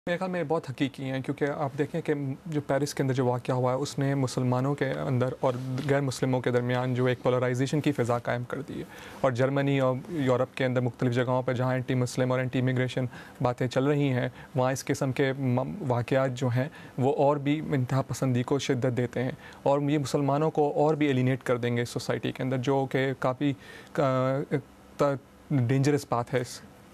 मेरे ख्याल में बहुत हकीकी हैं, क्योंकि आप देखें कि जो पेरिस के अंदर जो वाक़या हुआ है उसने मुसलमानों के अंदर और गैर मुस्लिमों के दरमियान जो एक पोलराइजेशन की फ़िज़ा कायम कर दी है। और जर्मनी और यूरोप के अंदर मुख्तलिफ़ जगहों पर जहाँ एंटी मुस्लिम और एंटी इमिग्रेशन बातें चल रही हैं, वहाँ इस किस्म के वाक़यात जो हैं वो और भी इंतहा पसंदी को शिद्दत देते हैं और ये मुसलमानों को और भी एलिनेट कर देंगे इस सोसाइटी के अंदर, जो कि काफ़ी डेंजरस बात है।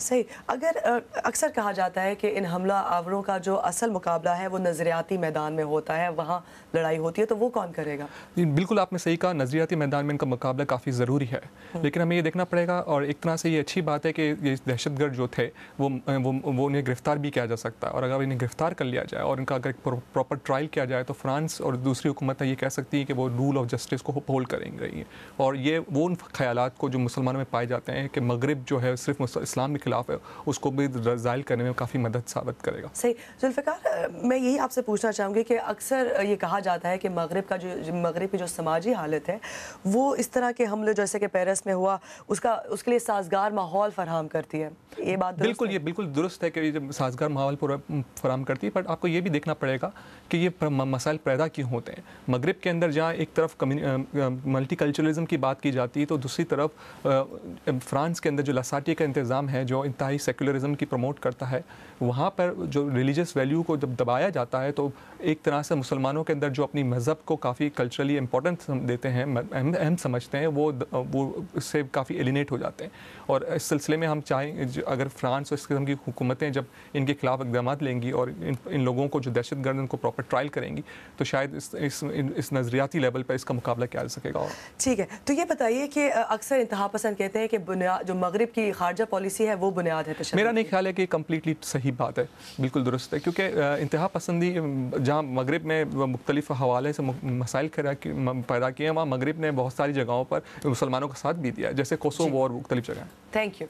सही। अगर अक्सर कहा जाता है कि इन हमला आवरों का जो असल मुकाबला है वो नज़रियाती मैदान में होता है, वहाँ लड़ाई होती है, तो वो कौन करेगा? बिल्कुल आपने सही कहा, नज़रियाती मैदान में इनका मुकाबला काफ़ी ज़रूरी है, लेकिन हमें ये देखना पड़ेगा। और एक तरह से ये अच्छी बात है कि ये दहशतगर्द जो थे वो उन्हें गिरफ़्तार भी किया जा सकता है, और अगर इन्हें गिरफ़्तार कर लिया जाए और इनका अगर प्रॉपर ट्रायल किया जाए तो फ्रांस और दूसरी हुकूमतें ये कह सकती हैं कि वो रूल ऑफ जस्टिस को होल्ड करेंगी। और ये वो उन ख़यालात को जो मुसलमानों में पाए जाते हैं कि मगरिब जो है सिर्फ इस्लाम के खिलाफ है, उसको भी ज़ाइल करने में काफ़ी मदद साबित करेगा। सही। जुल्फ़िकार, मैं यही आपसे पूछना चाहूँगी कि अक्सर ये कहा जाता है कि मगरिब की जो समाजी हालत है वो इस तरह के हमले जैसे कि पेरिस में हुआ उसके लिए साजगार माहौल फराहम करती है। ये बात दुरुस्त है? ये बिल्कुल दुरुस्त है कि ये जब साजगार माहौल पूरा फराहम करती है, बट आपको ये भी देखना पड़ेगा कि ये मसाइल पैदा क्यों होते हैं। मगरिब के अंदर जहाँ एक तरफ मल्टीकल्चरलिज्म की बात की जाती है, तो दूसरी तरफ फ्रांस के अंदर जो लसाटी का इंतज़ाम है जो इंतहाई सेकुलरिज्म की प्रमोट करता है, वहाँ पर जो रिलीजियस वैल्यू को जब दबाया जाता है तो एक तरह से मुसलमानों के अंदर जो अपनी मज़हब को काफ़ी कल्चरली इम्पोर्टेंस देते हैं, अहम समझते हैं, वो इससे काफ़ी एलिनेट हो जाते हैं। और इस सिलसिले में हम चाहें अगर फ्रांस और इस किस्म की हुकूमतें जब इनके खिलाफ इक़दाम लेंगी और इन लोगों को जो दहशतगर्द उनको प्रॉपर ट्रायल करेंगी, तो शायद इस नज़रियाती लेवल पर इसका मुकाबला किया जा सकेगा। ठीक है, तो ये बताइए कि अक्सर इंतहा पसंद कहते हैं कि बुनियाद जो मगरिब की खारजा पॉलिसी है वो बुनियाद है तशद्दुद। मेरा नहीं ख्याल है कि कम्प्लीटली सही बात है, बिल्कुल दुरुस्त है, क्योंकि इंतहा पसंदी जहाँ मगरिब में मुख्तलिफ हवाले से मसाइल पैदा किए हैं, वहाँ मगरिब ने बहुत सारी जगहों पर मुसलमानों का साथ भी दिया, जैसे कोसोवो और मुख्तलिफ जगह। Thank you.